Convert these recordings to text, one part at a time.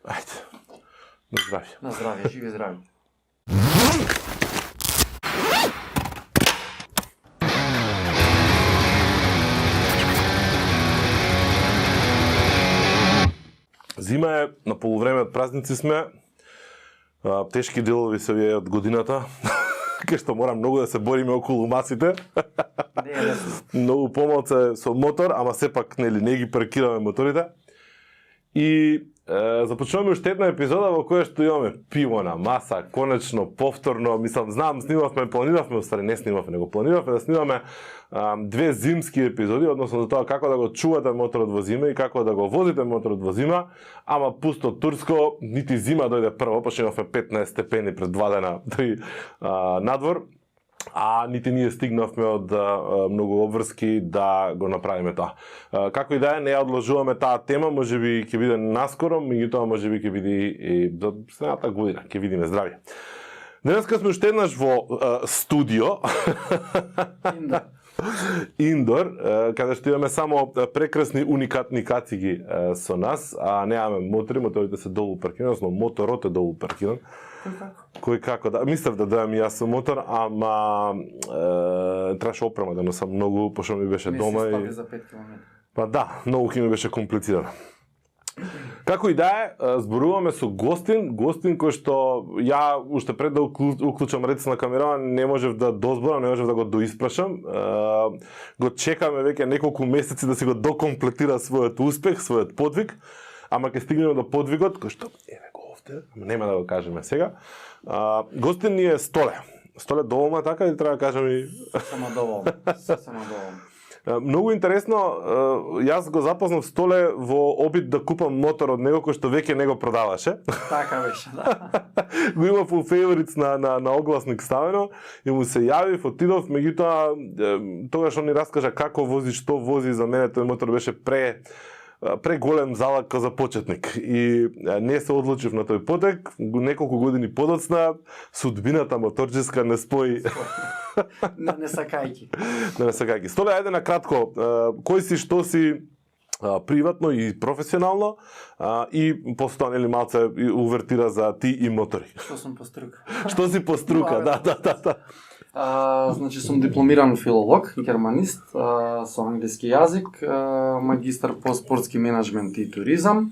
Ајде. На здравје. На здравје, живи здрави. Зима е, на полувреме од празници сме. Тешки делови се вие од годината. Кај што мора многу да се бориме околу масите. Не е лесно. Многу помалце со мотор, ама сепак нели не ги паркираме моторите. И започнуваме уште една епизода во која што имаме пиво на маса, конечно, повторно, мислам, планиравме, уствари не снимавме, него планиравме да снимаме две зимски епизоди, односно за тоа како да го чувате моторот во зима и како да го возите моторот во зима, ама пусто турско, нити зима дојде прво, пошто имавме 15 степени пред 2 дена надвор. А нити ние стигнавме од многу обврски да го направиме тоа. Како и да е, не ја одложуваме таа тема, можеби ќе биде наскоро, меѓутоа можеби ќе биде и до следната година, ќе видиме здрави. Денеска сме уште еднаш во студио. Индор, каде што имаме само прекрасни уникатни кациги со нас, а немаме мотори, моторите се долу паркирани, односно моторот е долу паркиран. Кој како да, мислев да дојам и јас со мотор, ама требаше опрема да носам многу, пошто ми беше дома и за 5 км. Па да, многу ќе ми беше комплицирано. Како и да е, зборуваме со гостин кој што ја уште пред да уклучам рец на камера не можев да дозборам, не можев да го доиспрашам. Го чекаме веќе неколку месеци да си го докомплетира својот успех, својот подвиг, ама ќе стигнеме до подвигот кој што еве го овде, ама нема да го кажеме сега. Гостин ни е Столе. Столе доволна така или треба да кажам и Само доволно. Многу интересно, јас го запознав Столе во обид да купам мотор од него кој што веќе не го продаваше. Така беше, да. Го имав у фејворитс на огласник ставено и му се јавив, отидов, меѓутоа тогаш он ни раскажа како вози, што вози, за мене тој мотор беше преголем залак за почетник и не се одлучив на тој потек. Неколку години подоцна судбината моторџеска не спои. Не сакајки. Не сакајки. Столе, ајде на кратко, кој си, што си приватно и професионално и постоа нели малце увертира за ти и мотори. Што сум по струка? Што си по струка, да. Значи сум дипломиран филолог, германист, со англиски јазик, магистар по спортски менеджмент и туризам.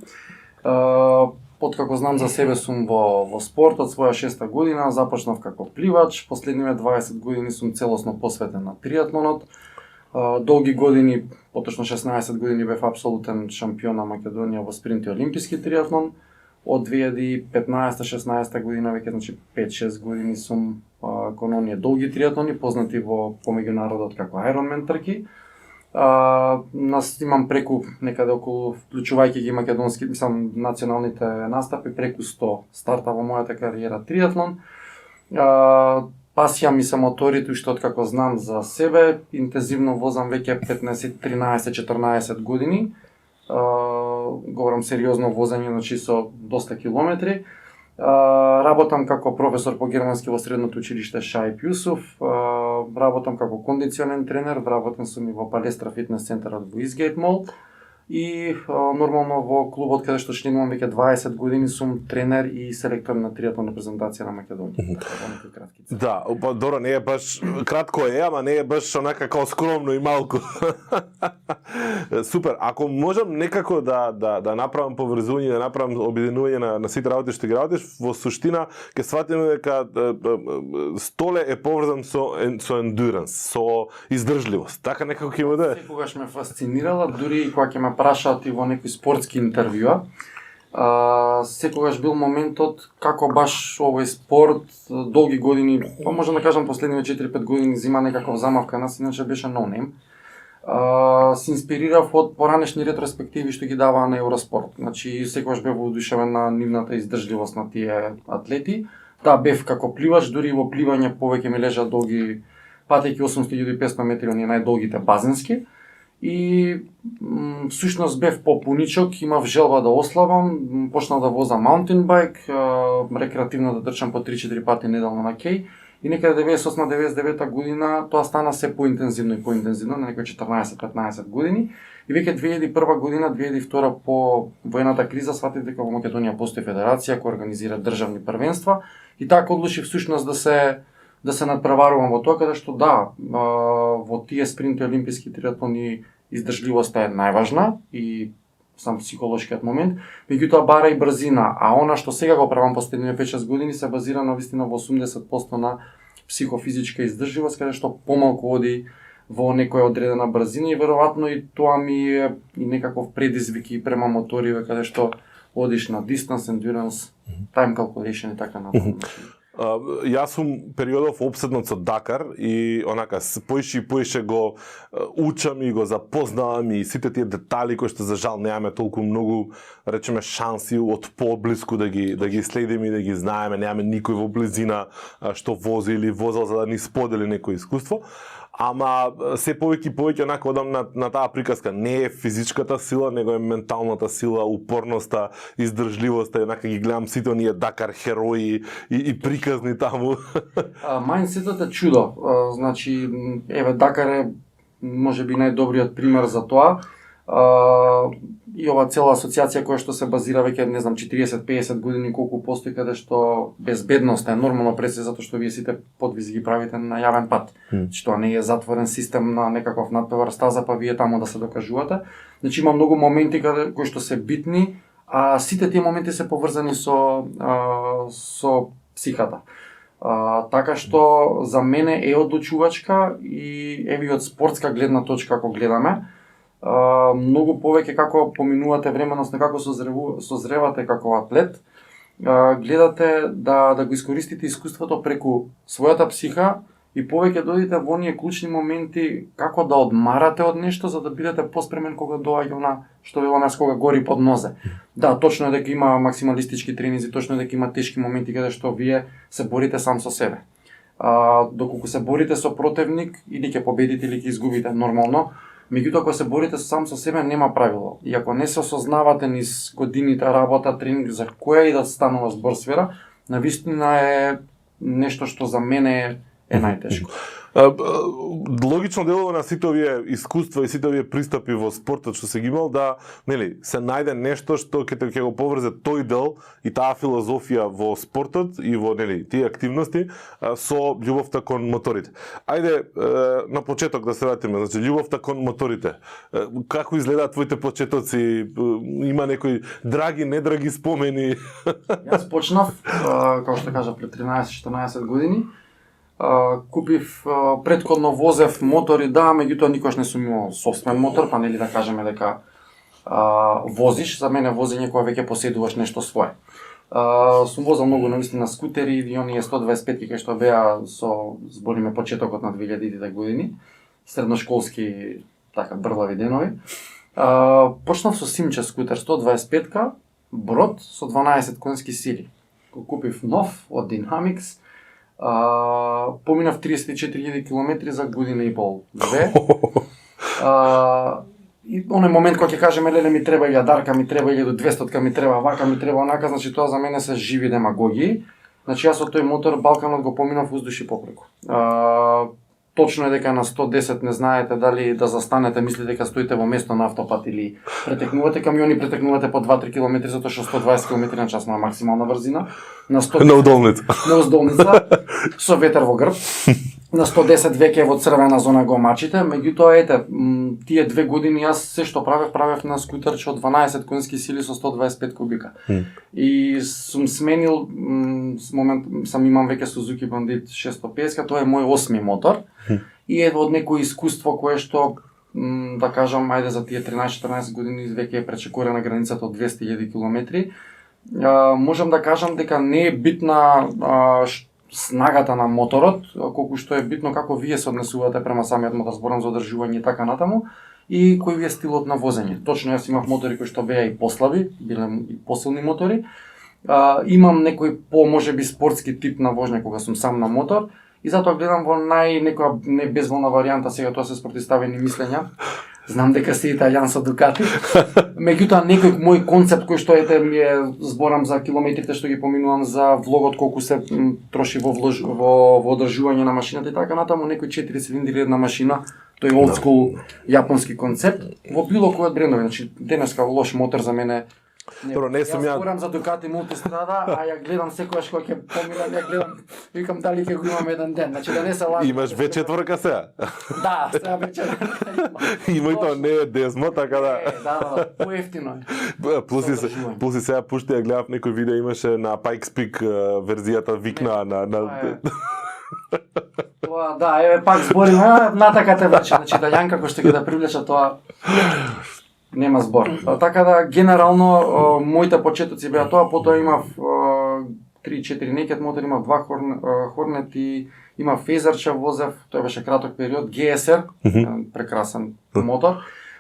Откако знам за себе сум во спорт од своја 6-та година, започнав како пливач, последниве 20 години сум целосно посветен на триатлонот. Долги години, поточно 16 години бев апсолутен шампион на Македонија во спринт и олимписки триатлон. Од 2015-16 година, веќе значи 5-6 години сум кон оние долги триатлони, познати по меѓународот како Ironman трки. Нас имам преку некаде околу, вклучувајќи ги македонски, мислам, националните настапи, преку 100 старта во мојата кариера триатлон. Пасија ми се моторите, уште откако знам за себе, интензивно возам веќе 15, 13, 14 години. Говорам сериозно возење, значи со доста километри. Работам како професор по германски во средното училиште Шаип Јусуф. Работам како кондиционен тренер, вработен сум и во Палестра фитнес центарот во Изгейт мол. И нормално во клубот каде што членувам веќе 20 години сум тренер и селектор на триатлон репрезентација на Македонија. Да, добро, не е баш кратко ама не е баш онака како скромно и малку. Супер, ако можам некако да направам поврзување, да направам обединување на сите работи што ги работиш, во суштина ќе сватиме дека Столе е поврзан со endurance, со издржливост. Така некако ќе има да е. Секогаш ме фасцинирала, дури и кога ќе ме прашаат и во некои спортски интервјуа, секогаш бил моментот како баш овој спорт долги години, па можам да кажам последниве 4-5 години зима некаков замавка нас, иначе беше no-name. Се инспирирав од поранешни ретроспективи што ги даваа на Евроспорт. Значи секогаш бев воодушевен на нивната издржливост на тие атлети. Да, бев како пливач, дури во пливање повеќе ми лежа долги патејќи 800-1500 метри, оние најдолгите базенски. И всушност бев попуничок, имав желба да ослабам, почнав да возам маунтин байк, рекреативно да трчам по 3-4 пати неделно на кеј и некаде 98-99 година тоа стана се поинтензивно и поинтензивно, на некои 14-15 години. И веќе 2001 година, 2002 по воената криза сватив дека во Македонија постои федерација која организира државни првенства и така одлучив всушност да се надпреварувам во тоа, каде што во тие спринти олимписки триатлони издржливоста е најважна и сам психолошкиот момент, меѓутоа бара и брзина, а она што сега го правам последните 5-6 години се базира на вистина во 80% на психофизичка издржливост, каде што помалку оди во некоја одредена брзина и веројатно и тоа ми е и некаков предизвик и према моториве каде што одиш на distance, endurance, time calculation и така натаму. Јас сум периодов опседнат со Дакар и онака поише и поише го учам и го запознавам и сите тие детали кои што за жал немаме толку многу, речеме, шанси од поблиску да ги следиме и да ги знаеме, немаме никој во близина што вози или возел за да ни сподели некој искуство. Ама се повеќе и повеќе онака одам на таа приказка. Не е физичката сила, него е менталната сила, упорноста, издржливоста. Онака ги гледам сите оние Дакар херои и приказни таму. Мајндсетот е чудо. Значи, еве Дакар е можеби најдобриот пример за тоа. И ова цела асоциација која што се базира веќе, не знам, 40-50 години колку постои, каде што безбедноста е нормално пред се затоа што вие сите подвизи ги правите на јавен пат. Значи тоа не е затворен систем на некаков надпревар стаза, па вие таму да се докажувате. Значи има многу моменти кои што се битни, а сите тие моменти се поврзани со психата. Така што за мене е одлучувачка и еве од спортска гледна точка ако гледаме, многу повеќе како поминувате временост, како созревате како атлет, гледате да го искористите искуството преку својата психа и повеќе дојдете во оние клучни моменти како да одмарате од нешто за да бидете поспремен кога доаѓа на што веламе кога гори под нозе. Да, точно е дека има максималистички тренинзи, точно е дека има тешки моменти каде што вие се борите сам со себе. Доколку се борите со противник, или ќе победите или ќе изгубите нормално. Меѓутоа, кога се борите сам со себе, нема правило. И ако не се осознавате низ годините работа, тренинг, за која и да станува збор сфера, навистина е нешто што за мене е најтешко. Логично делува на сите овие искуства и сите овие пристапи во спортот што се ги имал да, нели, се најде нешто што ќе го поврзе тој дел и таа филозофија во спортот и во, нели, тие активности со љубовта кон моторите. Ајде на почеток да се вратиме, значи љубовта кон моторите. Како изгледаат твоите почетоци? Има некои драги, недраги спомени? Јас почнав, како што кажа, пред 13-14 години. Купив претходно возев мотори, да, меѓутоа никош не сум имал собствен мотор, па нели да кажеме дека возиш, за мене возење кога веќе поседуваш нешто свое. Сум возел многу навистина скутери и оние 125 кај што беа со збориме почетокот на 2000-тите години, средношколски така брлави денови. Почнав со Симче скутер 125-ка, брод со 12 конски сили. Го купив нов од Dynamics. Поминав 34.000 километри за година и пол, две. И оној момент кога ќе кажеме леле ми треба 1000-ка, ми треба 1200-ка, ми треба вака, ми треба онака, значи тоа за мене се живи демагогии. Значи јас од тој мотор Балканот го поминав уздуш и попреку. Точно е дека на 110 не знаете дали да застанете, мислите дека стоите во место на автопат или претекнувате камиони, претекнувате по 2-3 км затоа што 120 км на час на максимална брзина. На 100 на удолница. На удолница со ветер во грб. На 110 веќе во црвена зона го мачите, меѓутоа ете, тие 2 години јас се што правев на скутерче од 12 конски сили со 125 кубика. И сум сменил момент сам имам веќе Suzuki Bandit 650, тоа е мој 8ми мотор. И е од некој искуство кое што да кажам, ајде за тие 13-14 години веќе е пречекорена границата од 200.000 километри. Можам да кажам дека не е битна снагата на моторот, колку што е битно како вие се однесувате према самиот мотор, зборам за одржување и така натаму, и кој ви е стилот на возење. Точно јас имав мотори кои што беа и послаби, биле и посилни мотори. Имам некој можеби спортски тип на возење кога сум сам на мотор, и затоа гледам во некоја не безволна варијанта, сега тоа се спротивставени мислења. Знам дека си италијан со Дукати. Меѓутоа некој мој концепт кој што ми е зборам за километрите што ги поминувам за влогот колку се троши во одржување на машината и така натаму, некој 4 цилиндри една машина, тој е old school јапонски концепт во било кој од брендови. Значи денеска лош мотор за мене. Добро, не сум ја. Зборам за Ducati Multistrada, а ја гледам секогаш кога ќе поминам, ја гледам, викам дали ќе го имам еден ден. Значи да не се лажам. Имаш V4 сега. Да, сега вечер. Има и тоа не е дезмо, така да. Да, поевтино е. Плюс и сега пушти ја гледав некој видео имаше на Pikes Peak верзијата викна на Тоа да, еве пак збориме натакате вече, значи да Јанка кој што ќе да привлече тоа нема збор. Така да генерално моите почетоци беа тоа, потоа имав 3-4 некет мотори, имав 2 Hornet и имав Фезерче возев, тоа беше краток период, GSR, прекрасен мотор.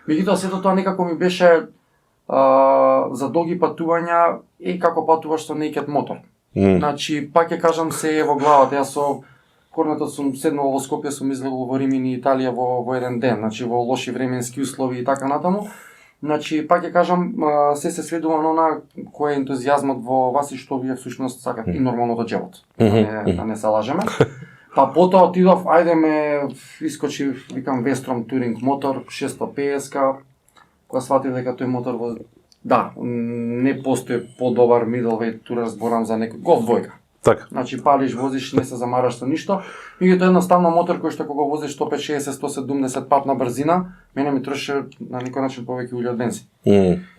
Меѓутоа сето тоа некако ми беше за долги патувања како патуваш со некет мотор. Значи пак ќе кажам се е во главата, јас со Хорнетот сум седнал во Скопје, сум излегол во Римини, Италија во еден ден, значи во лоши временски услови и така натаму. Значи, пак ќе кажам, се следува на она кој е ентузијазмот во вас и што вие всушност сакате и нормално од джебот. Да не се лажеме. Па потоа отидов, ајде ме искочи, викам Вестром Туринг мотор 650-ка, кога сватив дека тој мотор да, не постои подобар middleweight турер, зборам за некој Golf двојка. Така. Значи палиш, возиш, не се замараш со ништо. Меѓутоа едноставно мотор кој што кога возиш 150, 60, 170 пат на брзина, мене ми троши на некој начин повеќе улје од бензин.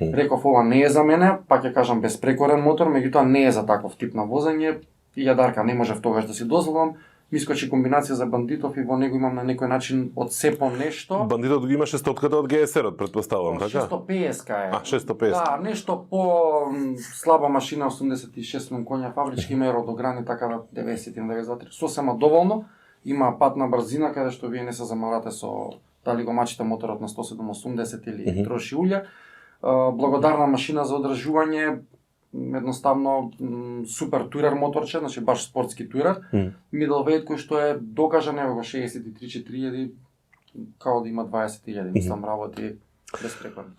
Реков ова не е за мене, пак ќе кажам безпрекорен мотор, меѓутоа не е за таков тип на возење. И јадарка не можев тогаш да си дозволам. Ми искочи комбинација за Бандитов и во него имам на некој начин од се по нешто. Бандитот го имаше стотката од GSR-от, претпоставувам, така? 650-ка е. 650. Да, нешто по слаба машина, 86 коња, фабрички има родограни, така да 90-92, сосема доволно. Има патна брзина, каде што вие не се замарате со дали го мачите моторот на 170 или троши улје. Благодарна машина за одржување, едноставно супер турер моторче, значи баш спортски турер. Middleweight кој што е докажан ево 63-4000, као да има 20.000, мислам работи безпрекорно.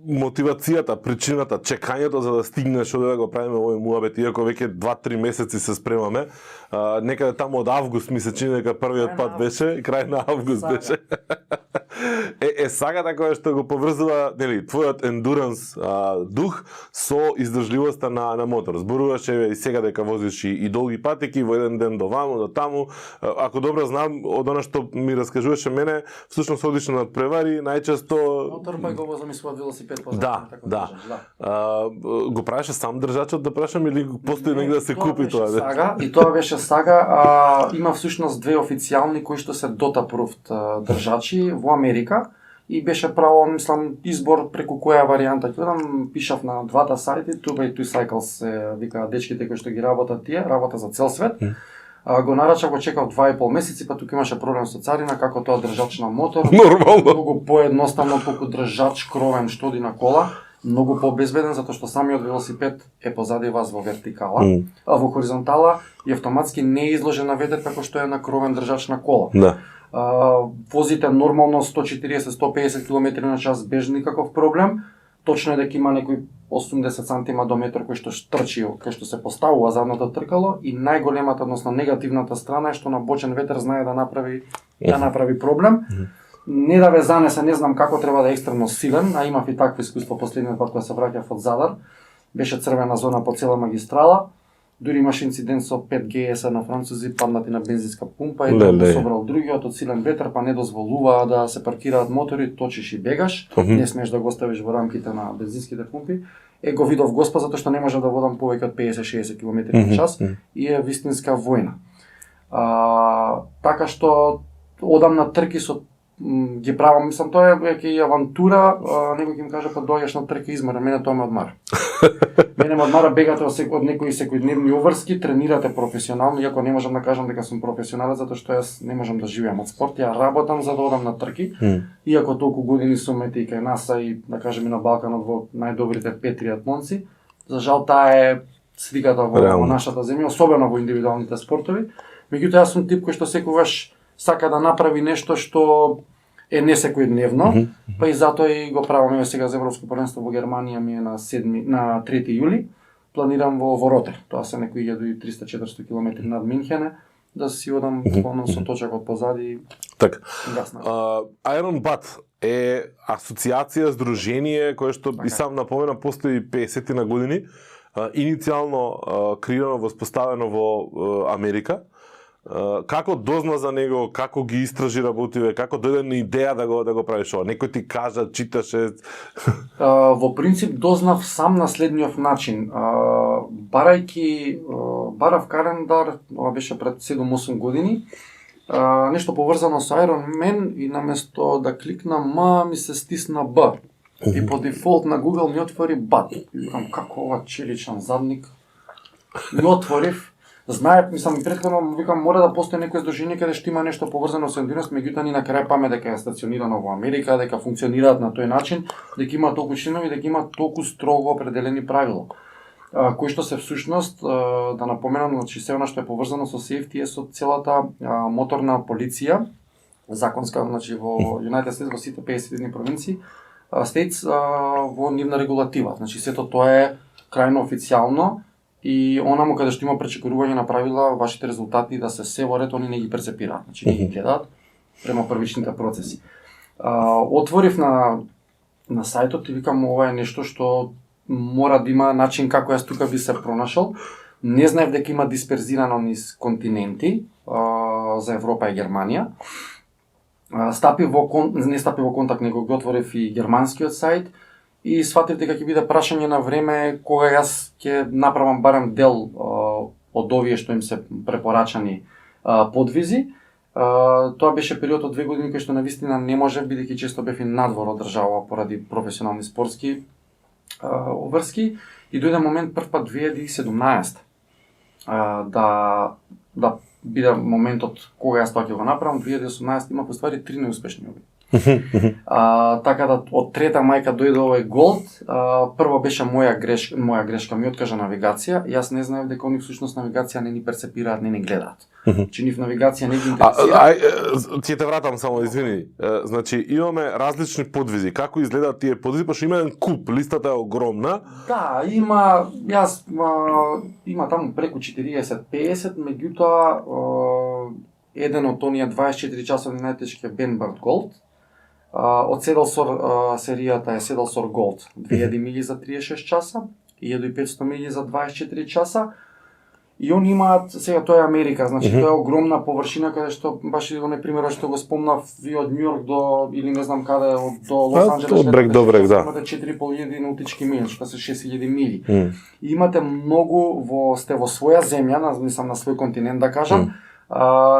Мотивацијата, причината, чекањето за да стигнеш од да го правиме овој муабет, иако веќе 2-3 месеци се спремаме, некаде таму од август ми се чини дека првиот пат беше, крај на август беше. Сагата која што го поврзува, нели, твојот ендуранс дух со издржливоста на мотор. Зборуваш и сега дека возиш и долги патеки во еден ден до ваму, до таму. Ако добро знам, од она што ми раскажуваше мене, всушност одиш на надпревари, најчесто Моторбајк го возам и својот велосипед позади. Да. Го правеше сам држачот, да прашам, или постои негде да се купи тоа? Сага, и тоа беше сага. Има всушност две официјални кои што се Dota Approved држачи во Америка и беше право, мислам, избор преку која варијанта ќе одам, пишав на двата сајти, Tuba и Two Cycles викаат дечките кои што ги работат тие, работа за цел свет. Го нарачав, го чекав 2,5 месеци, па тука имаше проблем со царина, како тоа држач на мотор. Нормално. Многу поедноставно колку држач кровен што оди на кола, многу побезбеден затоа што самиот велосипед е позади вас во вертикала, а во хоризонтала и автоматски не е изложен на ветер како што е на кровен држач на кола. Да. Возите нормално 140-150 км на час без никаков проблем. Точно е дека има некој 80 сантима до метар кој што трчи, кој што се поставува задното тркало и најголемата, односно негативната страна е што на бочен ветер знае да направи проблем. Не да ве занесе, не знам како треба да е екстремно силен, а имав и такво искуство последниот пат кога се враќав од Задар. Беше црвена зона по цела магистрала. Дури имаше инцидент со 5 GS на французи паднати на бензинска пумпа и тоа го собрал другиот од силен ветер, па не дозволува да се паркираат мотори, точиш и бегаш, не смееш да го оставиш во рамките на бензинските пумпи. Го видов Господ затоа што не можев да водам повеќе од 50-60 км на час и е вистинска војна. Така што одам на трки со ги правам, мислам, тоа е веќе и авантура, некој ќе ми каже па доаѓаш на трка измора, мене тоа ме одмара. Мене ме одмара бегате од некои секојдневни уврски, тренирате професионално, иако не можам да кажам дека сум професионалец затоа што јас не можам да живеам од спорт, ја работам за да одам на трки. Иако толку години сум и кај НАСА и да кажем и на Балканот во најдобрите 5 триатлонци, за жал таа е сликата во нашата земја, особено во индивидуалните спортови. Меѓутоа јас сум тип кој што секогаш сака да направи нешто што е не секојдневно, па и затоа и го правам сега за Европско првенство во Германија ми е на 3 јули. Планирам во Ротер. Тоа се некои 1300-400 км над Минхене, да си одам буквално со точакот позади. Така. Гасна. Iron Butt е асоциација, здружение кое што и сам напомена постои 50 на години, иницијално креирано, воспоставено во Америка. Како дозна за него, како ги истражи работиве, како дојде на идеја да го правиш ова? Некој ти кажа, читаше? Во принцип дознав сам на следниот начин. Барав календар, ова беше пред 7-8 години, нешто поврзано со Iron Man и наместо да кликнам М, ми се стисна Б. И по дефолт на Google ми отвори Бат. И викам, како ова челичен задник. Ми отворив, знаев, мислам, претходно викам, мора да постои некој здружение каде што има нешто поврзано со ендуренс, меѓутоа ни на крај паме дека е стационирано во Америка, дека функционираат на тој начин, дека има толку членови, дека има толку строго определени правила. Кои што се всушност, да напоменам, значи се она што е поврзано со safety е со целата моторна полиција, законска, значи во United States, во сите 51 провинции, States во нивна регулатива. Значи сето тоа е крајно официјално и онаму каде што има пречекорување на правила, вашите резултати да се во ред, они не ги перцепираат. Значи не ги гледаат према првичните процеси. Отворив на сајтот и викам, ова е нешто што мора да има начин како јас тука би се пронашол. Не знаев дека има дисперзирано низ континенти за Европа и Германија. Не стапи во контакт, него го отворив и германскиот сајт и сватив дека ќе биде прашање на време кога јас ќе направам барем дел од овие што им се препорачани подвизи. Тоа беше период од 2 години кој што навистина не можев, бидејќи често бев и надвор од држава поради професионални спортски обврски и дојде момент прв пат 2017 да биде моментот кога јас тоа ќе го направам. 2018 има поствари 3 неуспешни обиди. Така да од трета мајка дојде овој голд. Прво беше моја грешка, ми откажа навигација. Јас не знаев дека они всушност навигација не ни перцепираат, не ни гледаат. Че нив навигација не ги интересира. Ќе те вратам само, извини. Значи имаме различни подвизи. Како изгледаат тие подвизи? Пошто има еден куп, листата е огромна. Да, има таму преку 40-50, меѓутоа еден од оние 24 часовни најтешки е Benbird Gold. Од Седелсор серијата е Седелсор Gold, 2000 милји за 36 часа, 1500 милји за 24 часа. И они имаат, сега тоа е Америка, значи тоа е огромна површина каде што баш и оној пример што го спомнав ви од Њујорк до или не знам каде до Лос Анџелес. Од брег до брег, да. Имате 4500 наутички милји, што се 6000 милји. И имате многу сте во своја земја, на свој континент да кажам.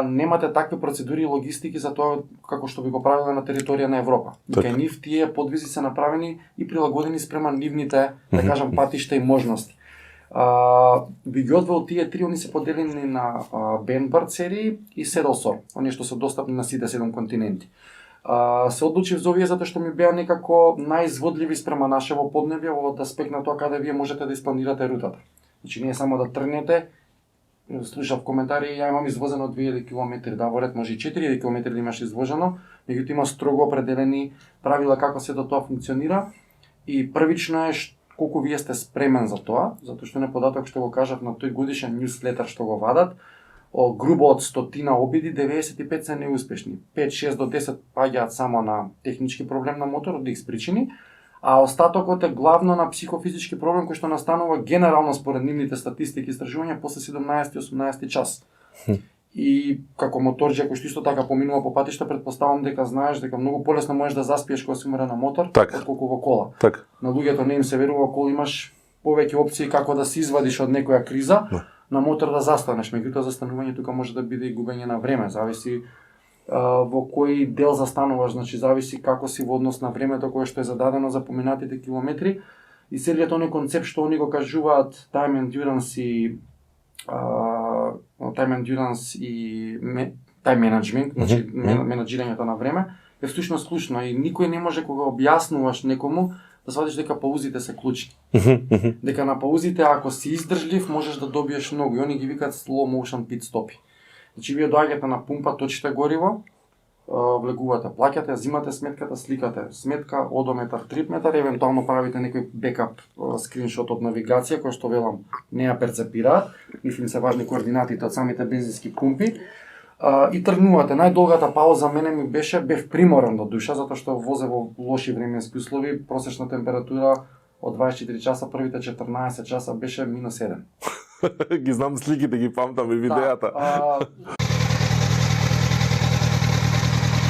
Немате такви процедури и логистики за тоа како што би го правиле на територија на Европа. Кај нив тие подвизи се направени и прилагодени спрема нивните, да кажам, патишта и можности. Би ги одвел тие три, они се поделени на Benbird серии и Седелсор, оние што се достапни на сите 7 континенти. Се одлучив за овие затоа што ми беа некако најизводливи спрема нашево поднебје од аспект на тоа каде вие можете да испланирате рутата. Значи не само да тргнете, слушав коментари, ја имам извозено 2000 км, да, во ред може и 4000 км да имаш извожено, меѓутоа има строго определени правила како се до тоа функционира и првично е колку вие сте спремен за тоа, затоа што не податок што го кажав на тој годишен ньюслетер што го вадат, грубо од 100 обиди 95 се неуспешни. 5-6 до 10 паѓаат само на технички проблем на моторот, да их спричини, а остатокот е главно на психофизички проблем кој што настанува генерално според нивните статистики и истражувања после 17-18 час. И како моторџија кој што исто така поминува по патишта, претпоставам дека знаеш дека многу полесно можеш да заспиеш кога си умора на мотор, отколку во кола. На луѓето не им се верува, кога имаш повеќе опции како да се извадиш од некоја криза, на мотор да застанеш. Меѓутоа застанување тука може да биде и губење на време, зависи во кој дел застануваш, значи зависи како си во однос на времето кое што е зададено за поминатите километри и целиот оној концепт што они го кажуваат time endurance и time management, значи менаџирањето на време, е всушност клучно и никој не може кога објаснуваш некому да сватиш дека паузите се клучни. Дека на паузите ако си издржлив можеш да добиеш многу и они ги викаат slow motion pit stop. Значи вие доаѓате на пумпа, точите гориво, влегувате, плаќате, зимате сметката, сликате сметка, одометар, трипметар, евентуално правите некој бекап скриншот од навигација, кој што велам не ја перцепираат, ниф им се важни координатите од самите бензински пумпи, и тргнувате. Најдолгата пауза мене ми бев приморен до душа, затоа што возе во лоши временски услови, просечна температура од 24 часа, првите 14 часа беше -1. Ги знам сликите, ги памтам и видеата.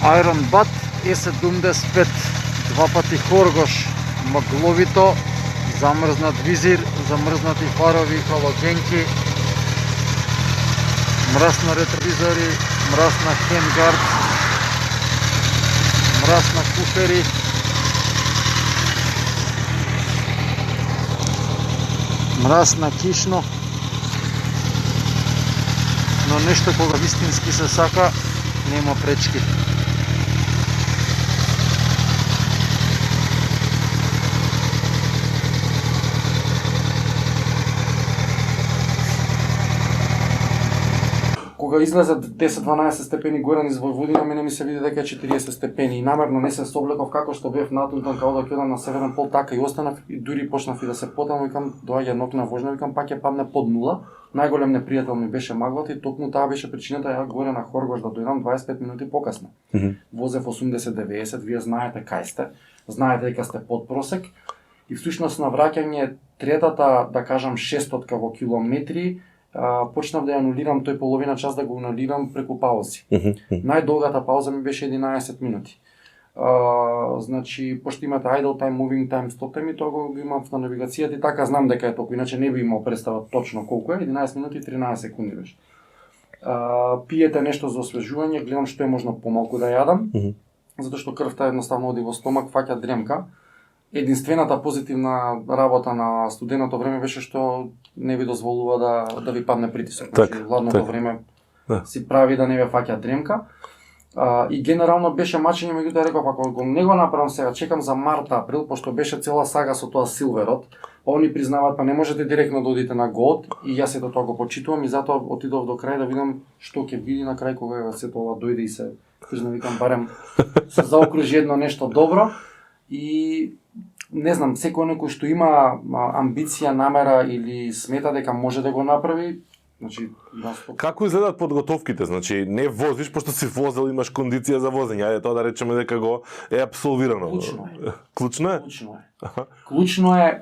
Iron Bat E75, два пати хоргош, магловито, замрзнат визир, замрзнати фарови, халогенки, мраз на ретровизори, мраз на хендгард, мраз на куфери, мраз на кишно, но нешто кога вистински се сака, нема пречки. Кога излезе 10-12 степени горе низ Војводина, мене ми се види дека е 40 степени и намерно не се соблеков како што бев натунтан као да ќе на северен пол, така и останав и дури почнав и да се потам, викам доаѓа ноќна вожна, викам пак ќе падне под нула. Најголем непријател ми беше маглата и токму таа беше причината ја горе на Хоргош да дојдам 25 минути покасно. Возев 80-90, вие знаете кај сте, знаете дека сте под просек и всушност на враќање третата, да кажам, шестотка во километри, почнав да ја анулирам тој половина час да го анулирам преку паузи. Најдолгата пауза ми беше 11 минути. Значи, пошто имате idle time, moving time, stop time и тоа го имам на навигацијата и така знам дека е толку, иначе не би имал представа точно колку е, 11 минути и 13 секунди беше. Пиете нешто за освежување, гледам што е можно помалку да јадам, затоа што крвта едноставно оди во стомак, фаќа дремка. Единствената позитивна работа на студеното време беше што не ви дозволува да ви падне притисок. Значи, ладното време си прави да не ве фаќа дремка. И генерално беше мачење, меѓутоа реков, ако го не го направам сега, чекам за март-април, пошто беше цела сага со тоа Силверот, они признаваат, па не можете директно да одите на Gold, и јас ето тоа го почитувам и затоа отидов до крај да видам што ќе види на крај кога сето ова дојде и се викам барем се заокружи едно нешто добро. И не знам, секој некој што има амбиција, намера или смета дека може да го направи, значи Како изгледаат подготовките? Значи не возиш пошто си возел, имаш кондиција за возење, ајде тоа да речеме дека го е апсолвирано. Клучно е. Клучно е? Клучно е. Клучно е,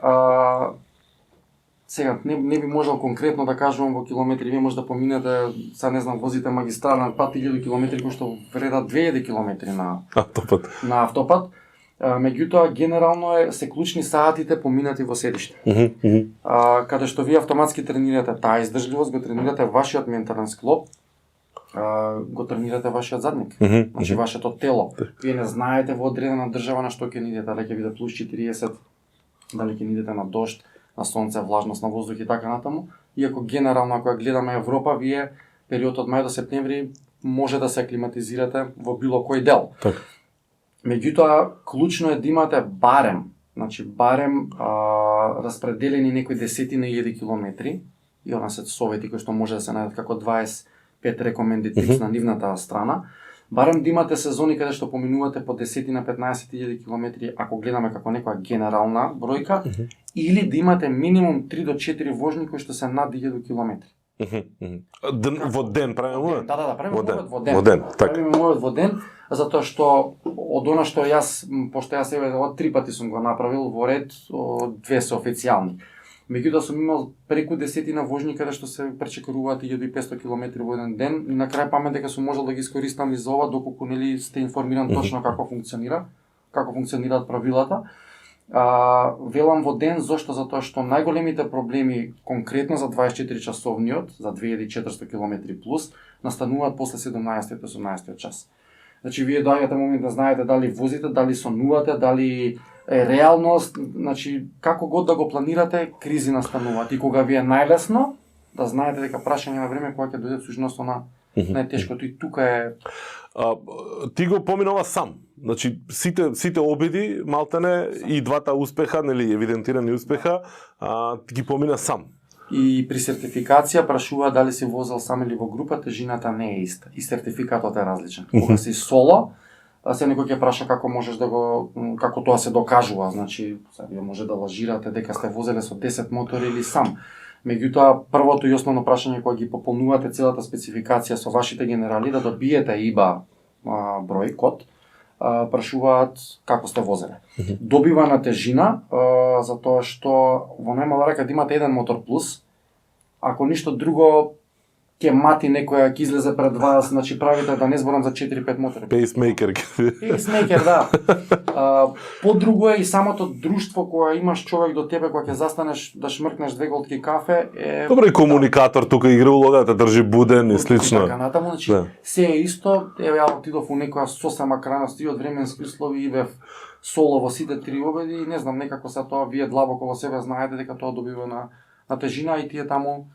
сега не би можел конкретно да кажувам во километри, вие може да поминете, сега не знам, возите магистрален пат 1000 километри кој што вредат 2000 километри на автопат. Меѓутоа, генерално се клучни саатите поминати во седиште. Каде што вие автоматски тренирате таа издржливост, го тренирате вашиот ментален склоп, го тренирате вашиот задник, значи вашето тело. Вие не знаете во одредена држава на што ќе идете, дали ќе биде плюс 40, дали ќе идете на дожд, на сонце, влажност на воздух и така натаму. Иако генерално, ако ја гледаме Европа, вие период од мај до септември може да се аклиматизирате во било кој дел. Меѓутоа, клучно е да имате барем распределени некои десетина илјади километри, и она се совети кои што може да се најдат како 25 recommended tips на нивната страна, барем да имате сезони каде што поминувате по 10-15 илјади километри, ако гледаме како некоја генерална бројка, или да имате минимум 3 до 4 вожни кои што се над 1000 километри. Во ден правиме? Да, правиме во ден. Правиме во ден, затоа што од она што јас, пошто јас себе од 3 пати сум го направил во ред, 2 се официјални. Меѓутоа сум имал преку десетина вожни каде што се пречекоруваат 1500 километри во еден ден и на крај памет дека сум можел да ги искористам и за ова доколку нели сте информиран точно како функционираат правилата. Велам во ден, зошто? Затоа што најголемите проблеми конкретно за 24 часовниот, за 2400 км плюс, настануваат после 17-18 час. Значи вие доаѓате момент да знаете дали возите, дали сонувате, дали е реалност, значи како год да го планирате, кризи настануваат и кога ви е најлесно, да знаете дека прашање на време кога ќе дојде всушност на најтешкото и тука е. Ти го поминува сам. Значи сите обиди малтене и двата успеха, нели евидентирани успеха, ти ги помина сам. И при сертификација прашува дали си возел сам или во група, тежината не е иста. И сертификатот е различен. Кога си соло, се некој ќе праша како можеш да го, како тоа се докажува, значи вие може да лажирате дека сте возеле со 10 мотори или сам. Меѓутоа, првото и основно прашање кога ги пополнувате целата спецификација со вашите генерали да добиете ИБА број, код, прашуваат како сте возеле. Добива на тежина, затоа што во најмала рака да имате еден мотор плюс, ако ништо друго ќе мати некоја ќе излезе пред вас, значи правите да не зборам за 4-5 мотори. Пейсмейкер. Пейсмейкер, да. Подруго е и самото друштво кога имаш човек до тебе кога ќе застанеш да шмркнеш 2 голтки кафе е Добро и комуникатор тука игра улога да држи буден и слично. Така натаму, значи се е исто. Еве ја отидов у некоја сосема крајност и од временски услови идев соло во сите 3 обеди и не знам некако се тоа вие длабоко во себе знаете дека тоа добива на тежина и тие таму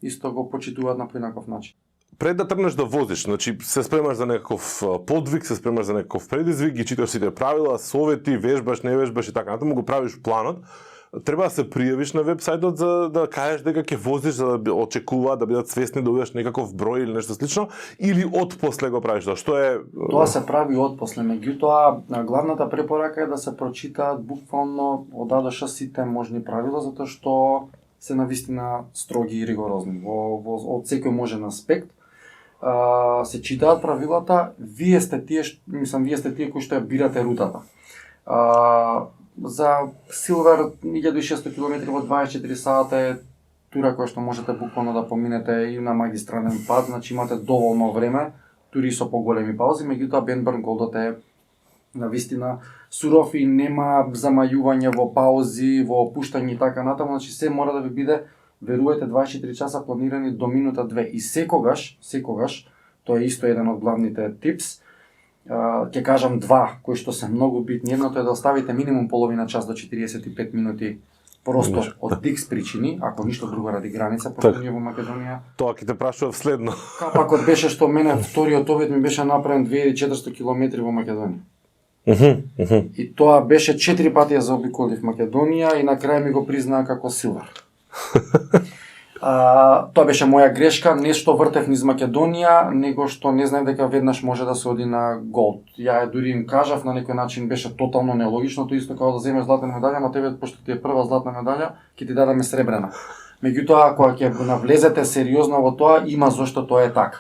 исто го почитуваат на поинаков начин. Пред да тргнеш да возиш, значи се спремаш за некаков подвиг, се спремаш за некаков предизвик, ги читаш сите правила, совети, вежбаш, не вежбаш и така натаму, го правиш планот. Треба да се пријавиш на вебсајтот за да кажеш дека ќе возиш, за да очекуваат да бидат свесни да добиеш некаков број или нешто слично, или отпосле го правиш тоа, што е... Тоа се прави отпосле, меѓутоа главната препорака е да се прочитаат буквално од А до Ш сите можни правила, затоа што се навистина строги и ригорозни од секој можен аспект. Се читаат правилата, вие сте тие кои што ја бирате рутата. За Силвер 1600 км во 24 сата е тура која што можете буквално да поминете и на магистрален пат, значи имате доволно време, тури со поголеми паузи, меѓутоа Бенберн Голдот е навистина суров и нема замајување во паузи, во опуштање и така натаму, значи се мора да ви биде, верувате, 24 часа планирани до минута 2 и секогаш, тоа е исто еден од главните типс, ќе кажам два кои што се многу битни. Едното е да оставите минимум половина час до 45 минути просто од дикс причини, ако ништо друго ради граница, пошто ние во Македонија. Тоа ќе те прашував следно. Капакот беше што мене вториот обид ми беше направен 2400 км во Македонија. И тоа беше 4 пати ја заобиколив Македонија и на крај ми го признаа како Силвер. Тоа беше моја грешка, не што вртев низ Македонија, него што не знаев дека веднаш може да се оди на Голд. Ја дури им кажав на некој начин беше тотално нелогично, тоа исто како да земеш златна медаља, но тебе пошто ти е прва златна медаља, ќе ти дадеме сребрена. Меѓутоа, кога ќе навлезете сериозно во тоа, има зошто тоа е така.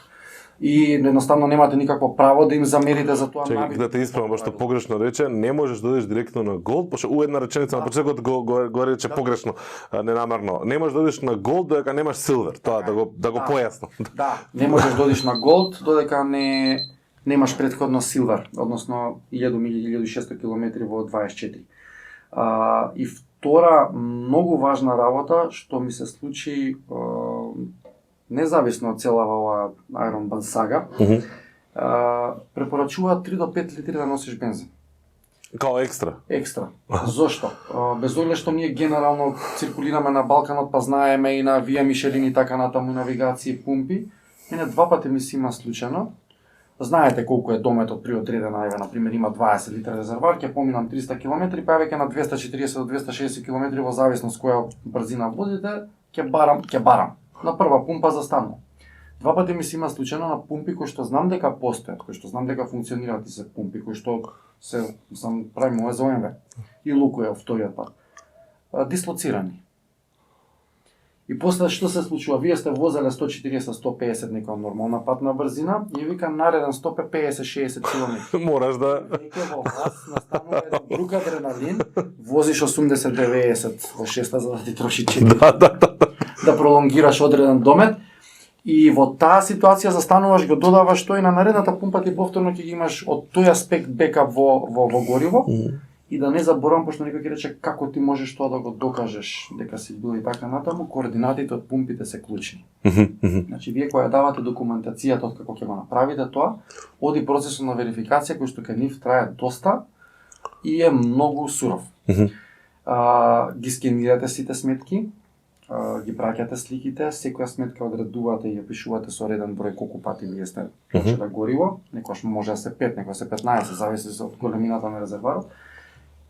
И едноставно немате никакво право да им замерите за тоа. Чекај да те исправам, што погрешно рече, не можеш да одиш директно на Голд, пошто у една реченица на почетокот го рече погрешно, ненамерно. Не можеш да одиш на Голд додека немаш Силвер, тоа да го појаснам. Да, не можеш да одиш на Голд додека немаш претходно Силвер, односно 1000-1600 км во 24. И втора многу важна работа што ми се случи независно од целава оваа Ironman сага, препорачуваат 3 до 5 литри да носиш бензин. Као екстра? Екстра. Зошто? Без оглед што ние генерално циркулираме на Балканот, па знаеме и на Вија Мишелин и така натаму навигации, пумпи, мене 2 пати ми се има случено. Знаете колку е дометот при одредена, еве, например, има 20 литра резервар, ќе поминам 300 км, па веќе на 240 до 260 км во зависност која брзина водите, ќе барам. На прва пумпа застанува. 2 пати ми се има случајно на пумпи кои што знам дека постојат, кои што знам дека функционираат и се пумпи, кои што сам правим ова за ОМВ и лукуе вториот пат. Дислоцирани. И после што се случува? Вие сте возеле 140-150 некоја нормална патна брзина и вика нареден стоп е 50-60 км. Мораш да... Веќе во вас настанува еден друг адреналин, возиш 80-90 во 6 за да ти троши 4. Да пролонгираш одреден домет и во таа ситуација застануваш, го додаваш тој на наредната пумпа ти повторно ќе ги имаш од тој аспект бекап во гориво и да не заборам, пошто некој ќе рече како ти можеш тоа да го докажеш дека си бил и така натаму, координатите од пумпите се клучни. Значи вие кога ја давате документацијата од како ќе го направите тоа, оди процесот на верификација кој што кај нив трае доста и е многу суров. Ги скенирате сите сметки, ги праќате сликите, секоја сметка одредувате и ја пишувате со реден број колку пати вие сте точеле гориво, некојаш може да се 5, некој се 15, зависи од големината на резерварот.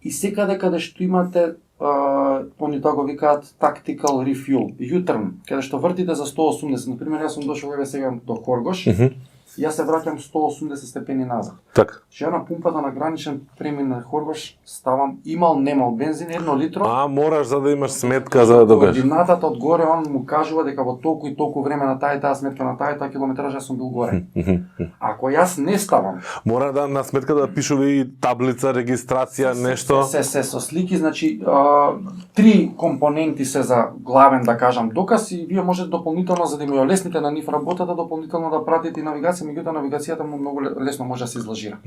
И секаде каде што имате они тоа го викаат tactical refuel, U-turn, каде што вртите за 180, например, јас сум дошол еве сега до Хоргош, и јас се враќам 180 степени назад. Така. Ја на пумпата на граничен премин на Хоргош ставам немал бензин 1 литро. Мораш за да имаш сметка за да добиеш. Координатата од горе он му кажува дека во толку и толку време на таа и таа сметка на таа и таа километраж јас сум бил горе. Ако јас не ставам, мора да на сметка да пишува и таблица, регистрација, нешто. Се со слики, значи 3 компоненти се за главен, да кажам, доказ и вие можете дополнително за да им ја олесните на нив работата, дополнително да пратите и навигација, меѓутоа навигацијата му многу лесно може да се излажира.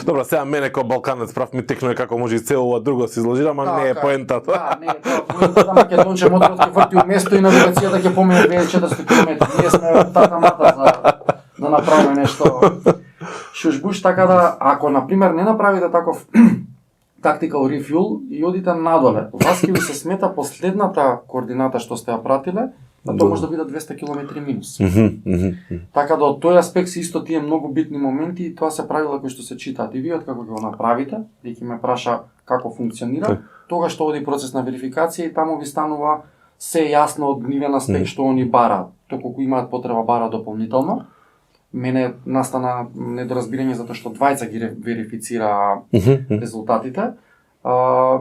Добра, сега мене како балканец прав ми текнува како може и цело ова друго се изложира, ама не е поентата. Да, не е тоа поентата, македонче моторот ќе врти у место и навигацијата ќе помине 2400 км. Ние сме тата-мата за да направиме нешто шушбуш, така да ако на пример не направите таков tactical refuel и одите надоле, вас ќе ви се смета последната координата што сте ја пратиле, а тоа може да биде 200 км минус. Така да од тој аспект се исто тие многу битни моменти и тоа се правила кои што се читаат. И вие како ќе го направите, дека ме праша како функционира, тогаш што оди процес на верификација и таму ви станува се јасно од нивен аспект што они бараат. Доколку имаат потреба бара дополнително. Мене настана недоразбирање затоа што двајца ги верифицира резултатите.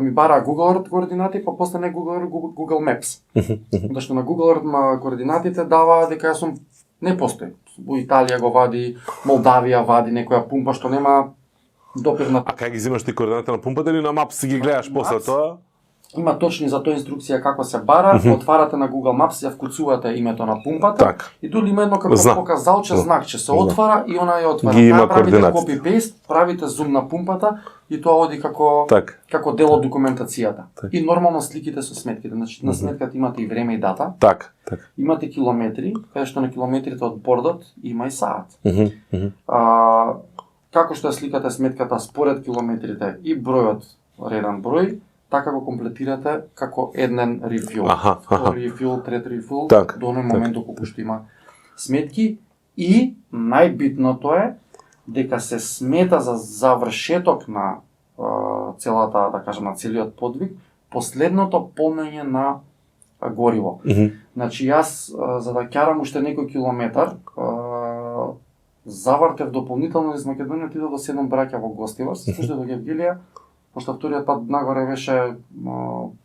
Ми бара Google Earth координати, па после не Google Earth, Google Maps. Зашто на Google Earth координатите дава дека јас сум не постои. Во Италија го вади, Молдавија вади некоја пумпа што нема допир на. А кај ги взимаш ти координатите на пумпата или на Maps си ги гледаш после тоа? Има точни за тоа инструкција како се бара, отварате на Google Maps, ја вкуцувате името на пумпата так. И дули има едно како показалче знакче се отвара и она ја отвара. Ги има правите координати. copy-paste, правите зум на пумпата и тоа оди како како дел од документацијата. И нормално сликите со сметките, значи на сметката имате и време и дата. Так. Имате километри, каде што на километрите од бордот има и саат. Како што ја сликате сметката според километрите и бројот реден број, така го комплетирате како еден рефил. Втори рефил, трет рефил, до оној момент доколку што има сметки. И најбитното е дека се смета за завршеток на целата, да кажам, на целиот подвиг, последното полнење на гориво. Значи јас за да ќарам уште некој километар, завртев дополнително из Македонија, отидов до 7 браќа во Гостивар, се спуштив до Гевгелија. Пошто вториот пат нагоре беше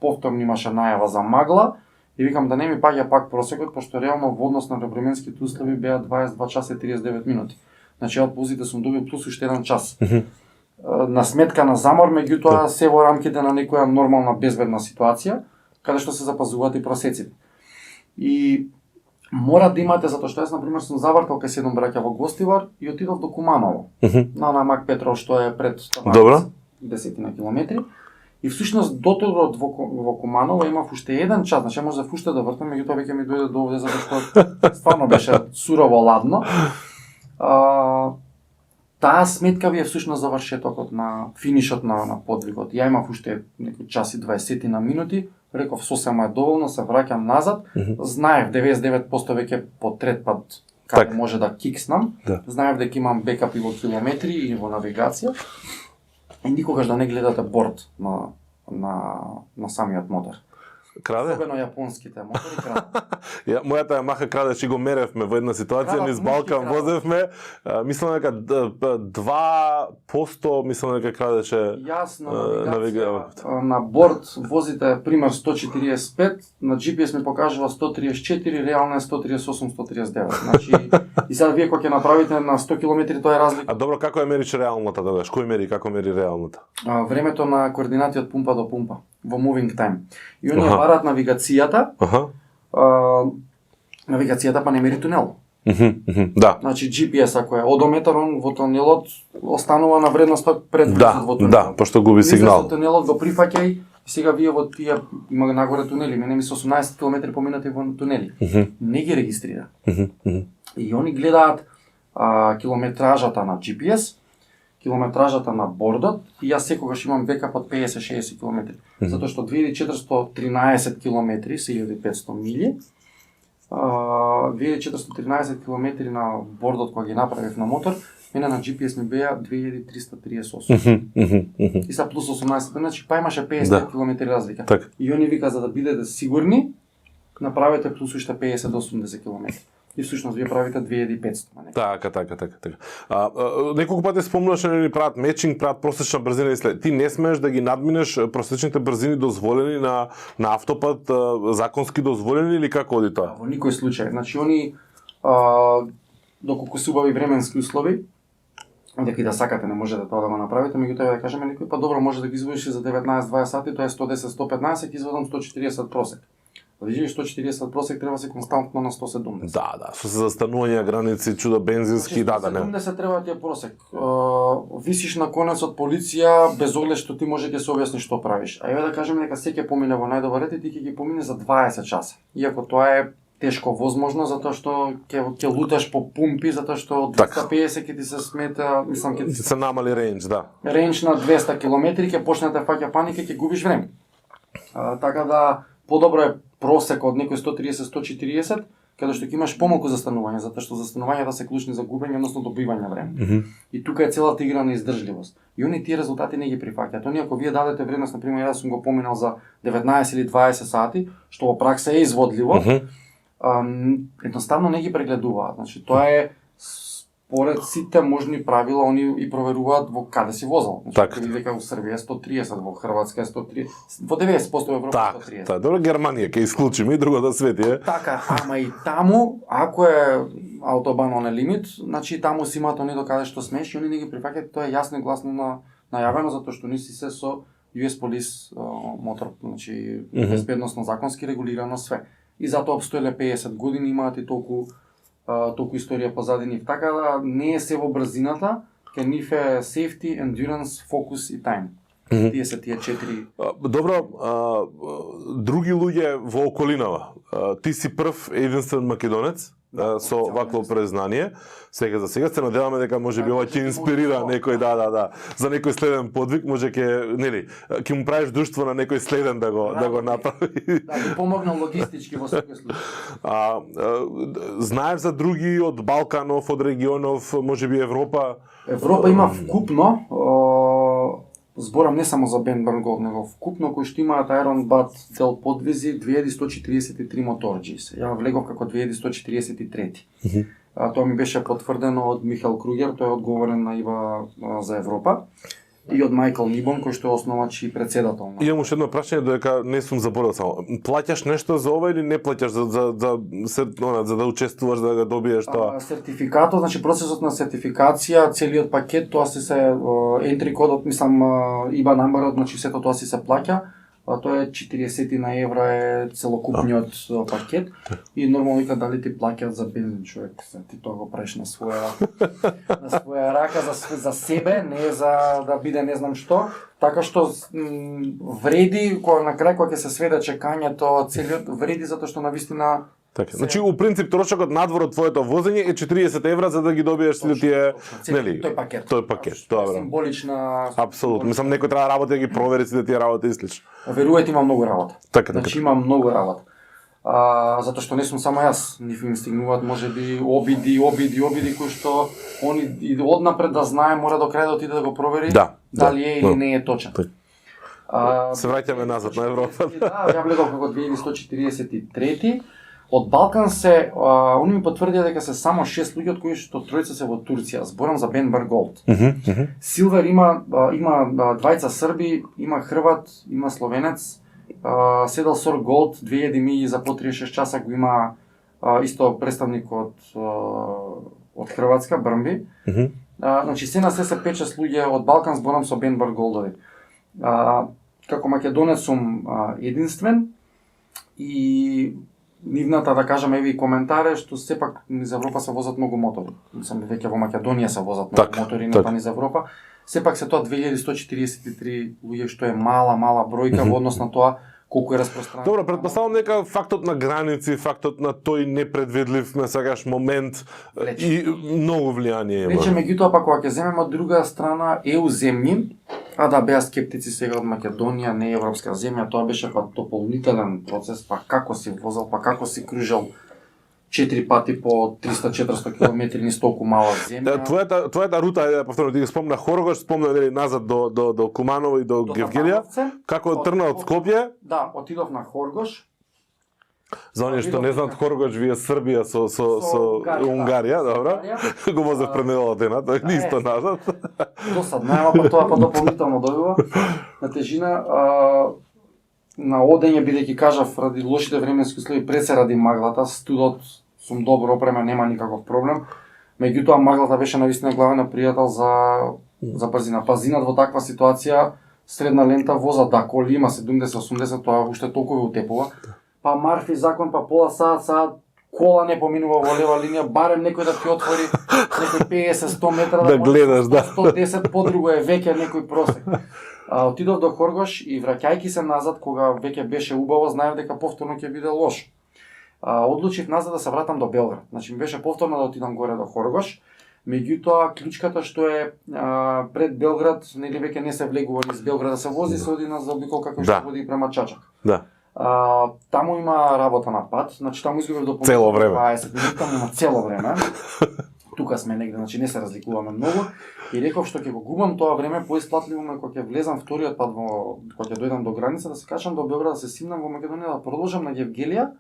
повторно имаше најава за магла и викам да не ми паѓа пак просекот, пошто реално во однос на временските услови беа 22 часа и 39 минути. Значи од позите сум добил плюс уште 1 час. На сметка на замор, меѓутоа се во рамките на некоја нормална безбедна ситуација, каде што се запазуваат и просеците. И мора да имате, затоа што јас на пример сум завртал кај 7 браќа во Гостивар и отидов до Куманово. На Мак Петров што е пред 10 на километри. И всушност доторот во Куманово имав уште 1 час, значи може да уште да вртам, меѓутоа веќе ми дојде до овде затоа што стварно беше сурово ладно. Таа сметка ви е всушност завршетокот на финишот на подвигот. Ја имав уште некој час и 20 на минути, реков сосема е доволно, се враќам назад. Знаев 99% веќе по трет пат како може да кикснам. Знаев дека имам бекап и во километри и во навигација. И никогаш да не гледате борд на самиот мотор. Краде? Особено јапонските мотори крадат. Мојата Ямаха крадеше и го меревме во една ситуација, низ Балкан возевме, мислам дека 2% мислам дека крадеше. Јас на навигација на борд возите пример 145, на GPS ми покажува 134, реално е 138-139. Значи и сега вие кога ќе направите на 100 км тоа е разлика. А добро, како ја мериш реалната тогаш? Кој мери, како мери реалната? Времето на координати од пумпа до пумпа во moving time. И они бараат навигацијата. Навигацијата па не мери тунел. Да. Значи GPS ако е одометар, он во тунелот останува на вредност пред влезот во тунелот. Да, пошто губи сигнал. Во тунелот го прифаќа и сега вие во тие има нагоре тунели, мене ми со 18 км поминати во тунели. Не ги регистрира. И они гледаат километражата на GPS, километражата на бордот и јас секогаш имам бекап од 50-60 км. Затоа што 2413 км се 1500 милји. 2413 км на бордот кога ги направив на мотор Мене на GPS ми беа 2338. И са плюс 18, значи па имаше 50 км разлика. Так. И они вика за да бидете сигурни, направете плюс уште 50 до 80 км. И всушност вие правите 2500. Така. Неколку пати спомнуваше нели прават мечинг, прават просечна брзина и след. Ти не смееш да ги надминеш просечните брзини дозволени на автопат, законски дозволени или како оди тоа? Во никој случај. Значи они доколку се убави временски услови, дека и да сакате не можете тоа да го направите, меѓутоа да кажеме некој па добро може да ги изводиш за 19-20 сати, тоа е 110-115, изводам 140 просек. Да видиш 140 просек треба се константно на 170. Да, со се застанување граници, чудо бензински, значи, да, не. 170 треба ти е просек. Висиш на конец од полиција без оглед што ти може ќе се објасни што правиш. А еве да кажеме дека се ќе помине во најдобар ред и ти ќе ги помине за 20 часа. Иако тоа е тешко возможно затоа што ќе луташ по пумпи затоа што од 250 ќе ти се смета, мислам ќе ти се намали рейндж, да. Рейндж на 200 км ќе почне да фаќа паника, ќе губиш време. Така да подобро е просек од некој 130-140, каде што ќе имаш помалку застанување, затоа што застанувањата се клучни за губење, односно добивање време. И тука е целата игра на издржливост. И они тие резултати не ги прифаќаат. Они ако вие дадете вредност, на пример, јас сум го поминал за 19 или 20 сати, што во пракса е изводливо, едноставно не ги прегледуваат. Значи тоа е според сите можни правила, они и проверуваат во каде си возел. Значи, така. Види дека во Србија е 130, во Хрватска е 130, во 90% Европа е 130. Така, добро, Германија ќе исклучиме и другото свет е. Така, ама и таму, ако е автобан на лимит, значи таму си имаат они до каде што смеш и они не ги прифаќаат, тоа е јасно и гласно најавено затоа што ни си се со US Police мотор, значи безбедносно законски регулирано све. И затоа обстоеле 50 години, имаат и толку историја позади нив. Така да не е се во брзината, ке нив е safety, endurance, focus и time. Тие се тие 4. Добро, други луѓе во околинава. Ти си прв единствен македонец со вакво признание. Сега за сега се надеваме дека може би ова ќе инспирира некој, да, за некој следен подвиг, може ќе му правиш друштво на некој следен да го направи. Да, ќе помогна логистички во секој случај. Знаеш за други од Балканов, од регионов, може би Европа? Европа има вкупно зборам не само за Ben Barngold, него вкупно кои што имаат Iron Bat дел подвизи 2143 моторџи. Ја влегов како 2143. Тоа ми беше потврдено од Михаил Кругер, тој е одговорен на ИВА за Европа, и од Майкл Нибон, кој што е основач и председател. Имам уште едно прашање додека не сум заборал само. Плаќаш нешто за ова или не плаќаш за да учествуваш, да го добиеш тоа? Сертификатот, значи процесот на сертификација, целиот пакет, тоа се entry кодот, мислам IBAN номерот, значи сето тоа се плаќа. Тоа е 40 на евра е целокупниот пакет и нормално вика дали ти плаќаат за бензин, човек, ти тоа го правиш на своја рака за себе, не за да биде не знам што, така што вреди кога на крај кога ќе се сведе чекањето, целиот вреди затоа што навистина. Така. Значи, у принцип, трошокот надвор од твоето возење е 40 евра за да ги добиеш сите тие, нели? Тој пакет. Тој пакет, добро. Символична. Апсолутно. Мислам некој треба да работи да ги провери сите тие работи и слично. Верувајте, има многу работа. Така. Значи има многу работа. Затоа што не сум само јас, нив им стигнуваат можеби обиди кои што они и однапред да знае мора до крај да отиде да го провери дали е или не е точен. Се враќаме назад на Европа. Да, ја влегов како 2143. Од Балкан они ми потврдија дека се само 6 луѓе од кои што тројца се во Турција. Зборам за Ben Barngold. Силвер има двајца Срби, има Хрват, има Словенец. Седал Сор Голд 2000 милји за по 36 часа го има исто представник од Хрватска, Брмби. Значи се на се 5-6 луѓе од Балкан, зборам со Ben Barngold. Како македонец сум единствен и нивната, да кажеме, еви коментаре, што сепак низ Европа се возат многу мотори. Мислам, веќе во Македонија се возат многу мотори, не па низ Европа. Сепак се тоа 2143 луѓе, што е мала бројка во однос на тоа колку е распространено. Добро, предпоставам дека фактот на граници, фактот на тој непредвидлив ме сакаш момент и многу влијание има. Рече, меѓутоа, па кога ќе земеме од друга страна ЕУ земји, да беа скептици сега од Македонија, не европска земја, тоа беше па дополнителен процес, па како си возел, па како си кружел. 4 пати по 300-400 км низ толку мала земја. Твојата рута, ајде да повторам, ти ги спомна Хоргош, спомна нели назад до Куманово и до Гевгелија. Како тргна од Скопје? Да, отидов на Хоргош. За оние што не знаат, Хоргош вие Србија со Унгарија, добро. Го возев пред недела дена, тоа е исто назад. Досадно, па тоа па дополнително добива на тежина. На одење, бидејќи кажав, ради лошите временски услови, пред се ради маглата, студот сум добро опремен, нема никаков проблем. Меѓутоа маглата беше навистина главен пријател за брзина. Пазинат во таква ситуација, средна лента воза, да, коли има 70-80, тоа уште толку ве утепува. Па Марфи закон, па пола саат, кола не поминува во лева линија, барем некој да ти отвори некој 50-100 метра да гледаш, да. 110, подруго е веќе некој просек. Отидов до Хоргош и враќајќи се назад, кога веќе беше убаво, знаев дека повторно ќе биде лошо. Одлучив назад да се вратам до Белград. Значи ми беше повторно да отидам горе до Хоргош. Меѓутоа клучката што е пред Белград, нели веќе не се влегува низ Белград да се вози, се оди на заобиколка кој што води према Чачак. Да. Таму има работа на пат, значи таму изгубив до цело време. 20 минути, таму има цело време. Тука сме негде, значи не се разликуваме многу. И реков што ќе го губам тоа време, поисплатливо ме кога ќе влезам вториот пат кога ќе дојдам до граница, да се качам до Белград, да се симнам во Македонија, да продолжам на Гевгелија.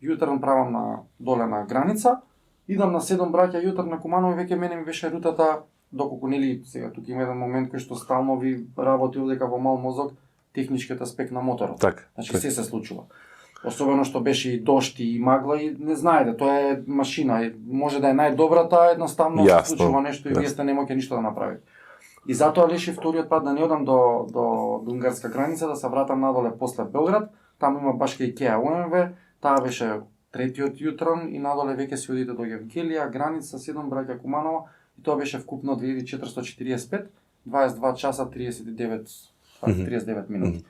Јутрен правам на доле на граница, идам на 7 браќа јутр на Куманово и веќе мене ми беше рутата, доколку нели сега тука има еден момент кој што стално ви работи дека во мал мозок техничкиот аспект на моторот. Значи се случува. Особено што беше и дожд и магла и не знаете, тоа е машина, може да е најдобрата, едноставно се случува нешто и вие сте немоќе ништо да направите. И затоа решив вториот пат да не одам до унгарска граница, да се вратам надоле после Белград, таму има баш кај Кеа УМВ, таа беше третиот јутрон и надоле веќе се одите до Гевгелија, граница 7 браќа Куманово и тоа беше вкупно 2445, 22 часа 39 минути.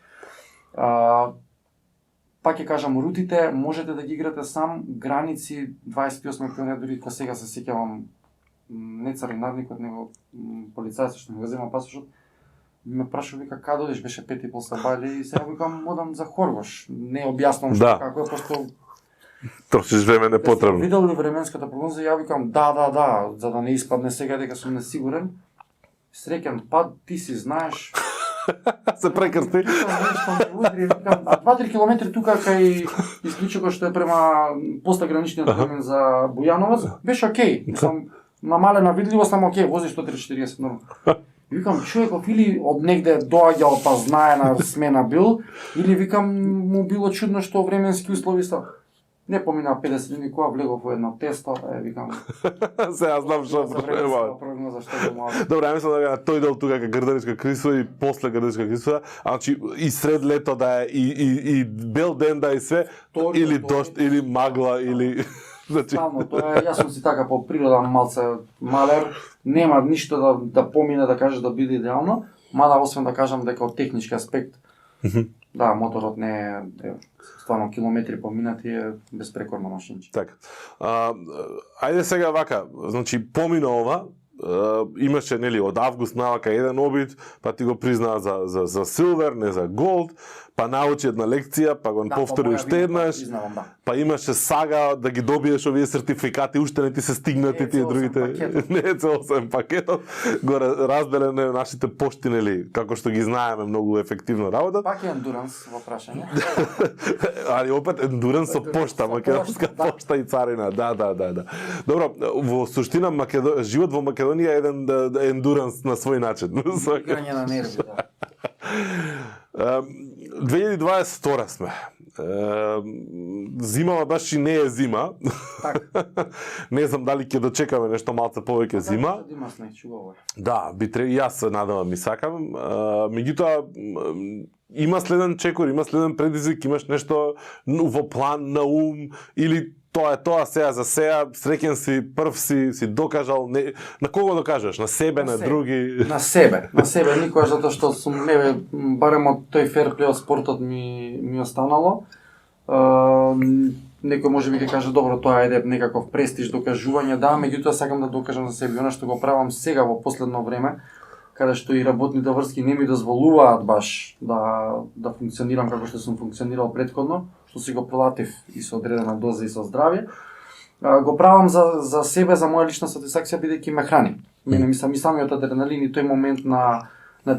Пак ќе кажам, рутите можете да ги играте сам, граници 28 км, дури кога сега се сеќавам, не царинарникот, него полицајецот што ми го зема пасошот, ме прашува, вика, каде одиш, беше 5:30 сабајле и сега викам, одам за Хоргош. Не објаснам што како е, просто трошиш време непотребно. Видел ли временската прогноза, ја викам, да, за да не испадне сега дека сум несигурен. Среќен пат, ти си знаеш. Се прекрсти. 2-3 километри тука кај исклучокот што е према постграничниот премин за Бујановац, беше окей. Мислам, намалена видливост, ама окей, вози 140 нормално. Викам, човеков или од негде доаѓал па знае на смена бил, или викам му било чудно што временски услови се. Не помина 50 дни кога влегов во едно тесто, викам. Сега знам што проблема. Прогноза што го мало. Добре, мислам дека тој дел тука кај Грданичка крисува и после Грданичка крисува, значи и сред лето да е и бел ден да е све, или дожд, или магла, или Само, тоа е, јас сум си така по природа малце малер, нема ништо да помине да каже да биде идеално, мада освен да кажам дека од технички аспект, да, моторот не е стварно километри поминати е безпрекорна машинче. Така. Ајде сега вака, значи помина ова, имаше нели од август навака еден обид, па ти го признаа за силвер, не за голд, па научи една лекција, па го повтори уште еднаш. Па имаше сага да ги добиеш овие сертификати, уште не ти се стигнати тие другите. Не е целосен пакетот. Го разделен е нашите пошти, нели, како што ги знаеме, многу ефективно работат. Пак е ендуранс во прашање. Али опет ендуранс со пошта, македонска пошта и царина. Да. Добро, во суштина живот во Македонија е еден ендуранс на свој начин. Играње на нерви, да. 2022 сме. Зимава баш и не е зима. Не знам дали ќе дочекаме нешто малце повеќе зима. Има снег, чубаво е. Да, би и јас се надевам и сакам. Меѓутоа има следен чекор, има следен предизвик, имаш нешто во план, на ум, или тоа е тоа сега за сега, среќен си, прв си докажал, на кого докажаш? На себе, на други? На себе, никогаш, затоа што сум, барем од тој фер плей од спортот ми останало. Некој може би ќе каже, добро, тоа е некаков престиж, докажување, да, меѓутоа сакам да докажам за себе, она што го правам сега во последно време, каде што и работните врски не ми дозволуваат баш да функционирам како што сум функционирал претходно, што си го платив и со одредена доза и со здравје. го правам за себе, за моја лична сатисфакција, бидејќи ме храни. Мене ми самиот адреналин и тој момент на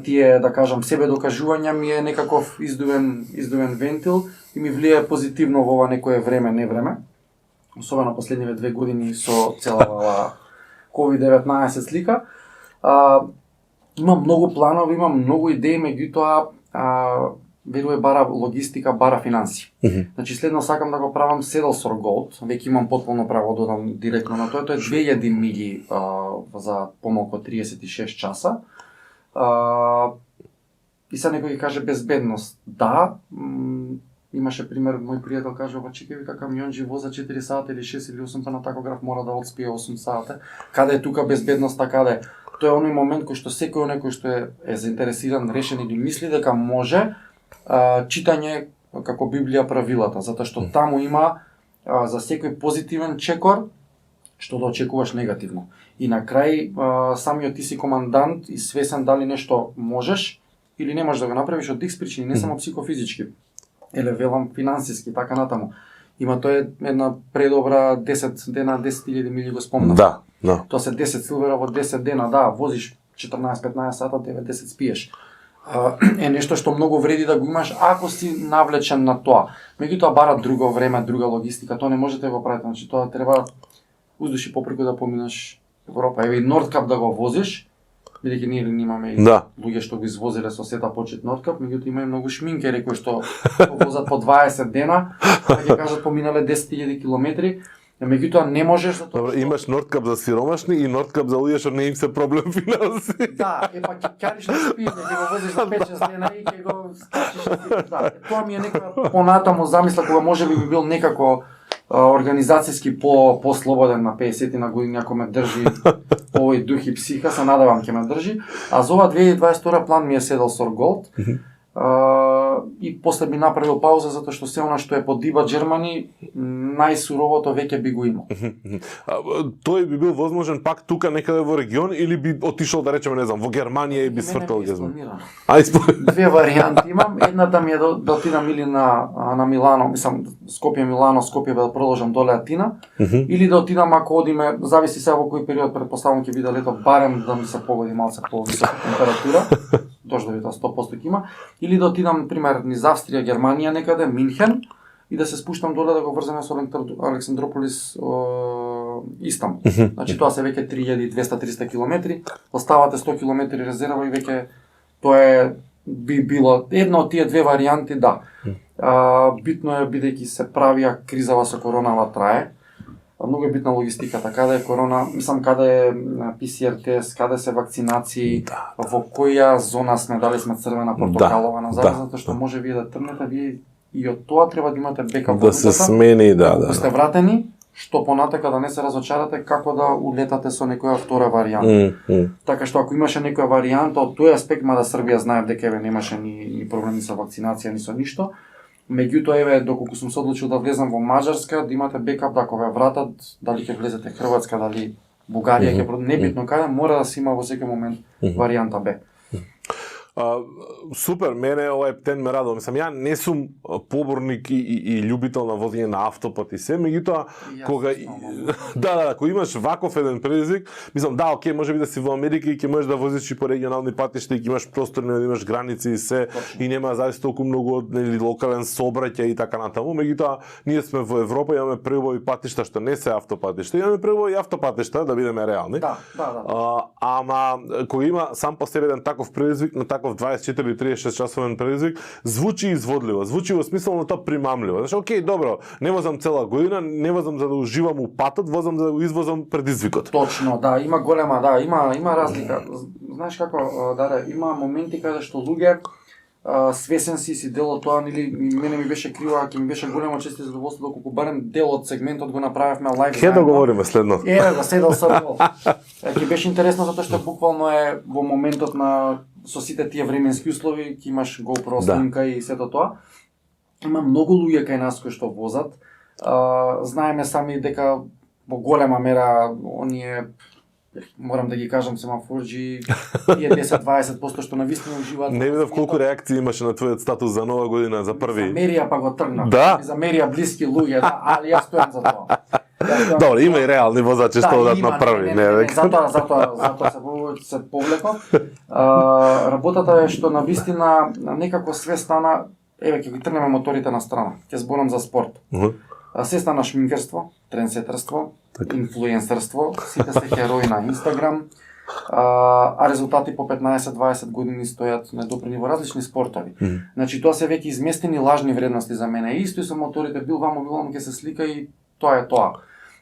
тие, да кажам, себе докажувања ми е некаков издувен вентил и ми влие позитивно во ова некое време, не време. Особено последниве 2 години со цела ова COVID-19 слика. Имам многу планови, имам многу идеи, меѓутоа веруе бара логистика, бара финанси. Значи следно сакам да го правам Седелсор Голд, веќе имам потполно право да додам директно на тоа. Тоа е 2000 мили за помалку 36 часа. И сега некој ќе каже безбедност. Да, имаше пример, мој пријател каже, чекај вика камионџи воза 4 сата или 6 или 8 на такограф мора да одспие 8 сата. Каде е тука безбедноста, каде? Тоа е оној момент кој што секој кој што е заинтересиран, решен или мисли дека може читање како Библија правилата, затоа што таму има за секој позитивен чекор што да очекуваш негативно. И на крај самиот ти си командант и свесен дали нешто можеш или не можеш да го направиш од X причини, не само психофизички. Еле велам финансиски, така натаму. Има тоа една предобра 10 дена, 10.000 мили го спомнав. Да. Тоа се 10 силвера во 10 дена, да, возиш 14-15 сата, 9-10 спиеш. Е нешто што многу вреди да го имаш ако си навлечен на тоа. Меѓутоа бара друго време, друга логистика, тоа не можете да го правите, значи тоа треба уздуши попреку да поминеш Европа. Еве и Нордкап да го возиш, бидејќи ние имаме и луѓе што го извозиле со сета почет Нордкап, меѓутоа има и многу шминкери кои што го возат по 20 дена, да ќе кажат поминале 10.000 километри. Меѓутоа не можеш за тоа. Добро, имаш Нордкап за сиромашни и Нордкап за луѓе што не им се проблем финанси. Да, па ќе кариш на спије, ќе го возиш за 5-6 дена и ќе го скачиш. Да, тоа ми е некоја понатаму замисла кога можеби би бил некако организацијски по-слободен на 50 на години, ако ме држи овој дух и психа, се надевам ќе ме држи. А за ова 2022 план ми е Седелсор Голд. И после би направил пауза затоа што се она што е под Диба Джермани најсуровото веќе би го имал. Тој би бил возможен пак тука некаде во регион или би отишол да речеме не знам во Германија и би свртал гезма. Две варијанти имам. Едната ми е да отидам или на Милано, мислам Скопје Милано, Скопје да продолжам доле Атина, или да отидам ако одиме, зависи сега во кој период, претпоставувам ќе биде лето, барем да ми се погоди малце повисока температура. Дождови тоа 100% ќе има, или да отидам пример низ Австрија, Германија некаде, Минхен и да се спуштам доле да го врземе со Александрополис, Истанбул. Значи тоа се веќе 3200-300 километри, оставате 100 километри резерва и веќе тоа би било една од тие две варијанти, да. Битно е бидејќи се правија кризава со коронава трае. Многу е битна логистиката, каде е корона, мислам каде е PCR тест, каде се вакцинации, во која зона сме, дали сме црвена, портокалова на зараза, затоа што може вие да тргнете, вие и од тоа треба да имате бекап. Да се смени, Ако сте вратени, што понатака да не се разочарате како да улетате со некоја втора варијанта. Така што ако имаше некоја варијанта од тој аспект, мада Србија знаев дека немаше ни проблеми со вакцинација, ни со ништо. Меѓутоа, еве, доколку сум се одлучил да влезам во Маđарска, да имате бекап да ако ве вратат, дали ќе влезете Хрватска, дали Бугарија, ќе небитно каде, мора да се има во секој момент варијанта Б. Супер, мене овој птен ме радува. Мислам, ја не сум поборник и љубител на возење на автопат и се, меѓутоа кога кога имаш ваков еден предизвик, мислам да, окей, можеби да си во Америка и ќе можеш да возиш и по регионални патишта и ќе имаш простор, да имаш граници и се, и нема зависи толку многу од локален сообраќај и така натаму, меѓутоа ние сме во Европа, имаме преубави патишта што не се автопатишта, имаме преубави автопатишта, да бидеме реални. Ама кога има сам по себе еден таков предизвик, на таков 24-36 часовен предизвик, звучи изводливо, звучи во смисло на тоа примамливо. Значи, окей, добро, не возам цела година, не возам за да уживам у патот, возам за да го извозам предизвикот. Точно, да, има голема, има разлика. Знаеш како, Даре, има моменти каде што луѓе свесен си дел од тоа, или мене ми беше криво, ќе ми беше големо чест и задоволство доколку барем дел од сегментот го направивме лайв. Ќе договориме следно. Да Седелсор Голд. Ќе беше интересно затоа што буквално е во моментот на со сите тие временски услови, ќе имаш GoPro снимка и сето тоа. Има многу луѓе кај нас кои што возат. Знаеме сами дека во голема мера оние, морам да ги кажам семафорџи, тие 10-20% што навистина уживаат. Не видов колку реакции имаше на твојот статус за нова година, за први. За мерија па го тргнав. Да. За мерија блиски луѓе, али јас стојам за тоа. Добро, има и реални возачи што одат на први, затоа се повлеков. Работата е што на вистина некако све стана, еве ќе ги трнеме моторите на страна. Ќе зборам за спорт. Се стана шминкерство, трендсетърство, инфлуенсерство, сите сте херои на Инстаграм, а резултати по 15-20 години стојат недопрени во различни спортови. Значи тоа се веќе изместени лажни вредности за мене. Исто и со моторите, бил вамо ќе се слика и тоа е тоа.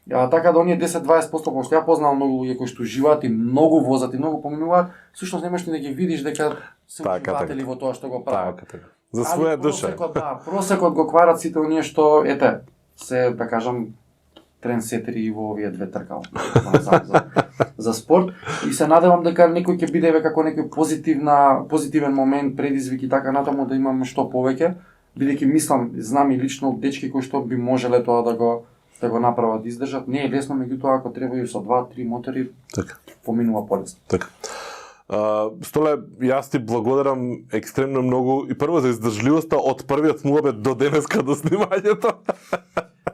Така да оние 10-20%, пошто ја познавам многу луѓе кои што живеат и многу возат и многу поминуваат, всушност немаш ни да ги видиш дека се уживатели во тоа што го прават. За своја душа. Просекот го кварат сите оние што се, да кажам, трендсетери во овие две тркала за спорт, и се надевам дека некој ќе биде како некој позитивен момент, предизвик и така натаму да имаме што повеќе, бидејќи мислам, знам и лично дечки кои што би можеле тоа да го направат, да издржат. Не е лесно, меѓутоа ако треба и со 2-3 мотори, поминува полесно. Така. Столе, јас ти благодарам екстремно многу и прво за издржливоста од првиот муабет до денеска до снимањето.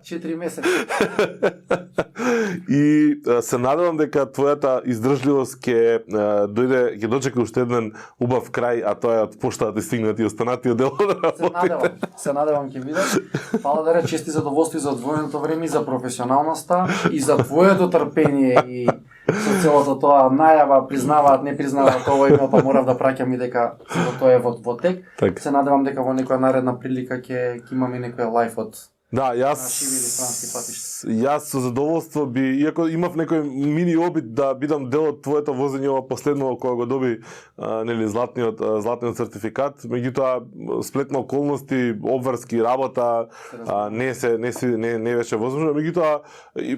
4 месеци. И се надевам дека твојата издржливост ќе дочека уште еден убав крај, а тоа е од пошта да ти стигнат и останатиот дел од работите. Се надевам ќе видиш. Фала да речи, чести задоволство за одвоеното време и за професионалноста и за твоето трпение и со целото тоа најава, признаваат, не признаваат ова име, па морав да праќам и дека тоа е во тек. Се надевам дека во некоја наредна прилика ќе имаме некој лајф од јас со задоволство иако имав некој мини обид да бидам дел од твоето возење ова последно кога го доби златниот сертификат, меѓутоа сплет на околности, обврски, работа не беше возможно, меѓутоа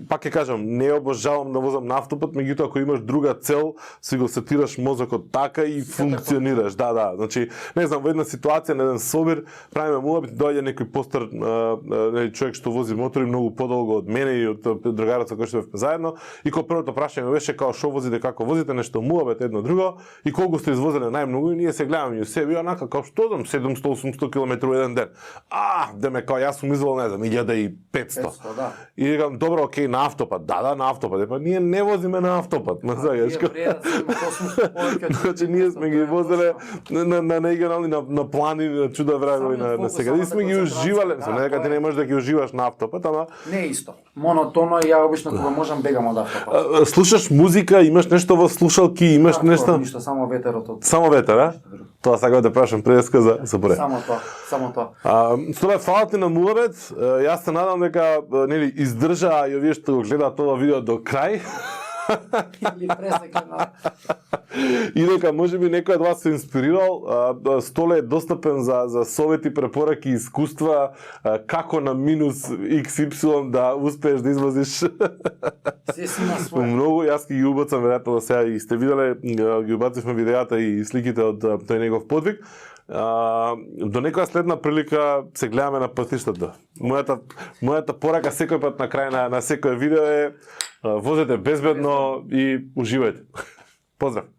пак ќе кажам, не обожавам да возам на автопат, меѓутоа ако имаш друга цел, си го сетираш мозокот така и функционираш. Значи, не знам, во една ситуација на еден собир, правиме муабит, доаѓа некој постар човек што вози мотори многу подолго од мене и од другарот со кој што бевме заедно, и кога првото прашање беше као што возите, како возите, нешто муабет едно друго, и колку сте извозеле најмногу, и ние се гледаме и себе, онака као што знам 700-800 км еден ден. Деме као јас сум изволел, не знам, 1500. И викам, добро, окей, на автопат. Да, на автопат. Па ние не возиме на автопат, ме знаеш. Значи ние сме ги возеле на регионални, на планини, на чуда врагови на сега. И сме ги уживале, не дека ти не можеш да ги уживаш на автопат, ама не е исто. Монотоно и ја обично кога можам бегам од автопат. Слушаш музика, имаш нешто во слушалки, имаш нешто? Ништо, само ветерот. Само ветер, а? Тоа сакам да прашам преска за боре. Само тоа. Столе, фала ти на муабет. Јас се надам дека издржа и овие што го гледаат ова видео до крај. И дека можеби некој од вас се инспирирал. Столе е достапен за совети, препораки, искуства, како на минус XY да успееш да извозиш. Се си на свој. Многу, јас ги убацам веројатно да сега и сте виделе, ги убацивме видеата и сликите од тој негов подвиг. До некоја следна прилика се гледаме на патиштата. Мојата порака секој пат на крај на секој видео е возете безбедно и уживајте. Поздрав.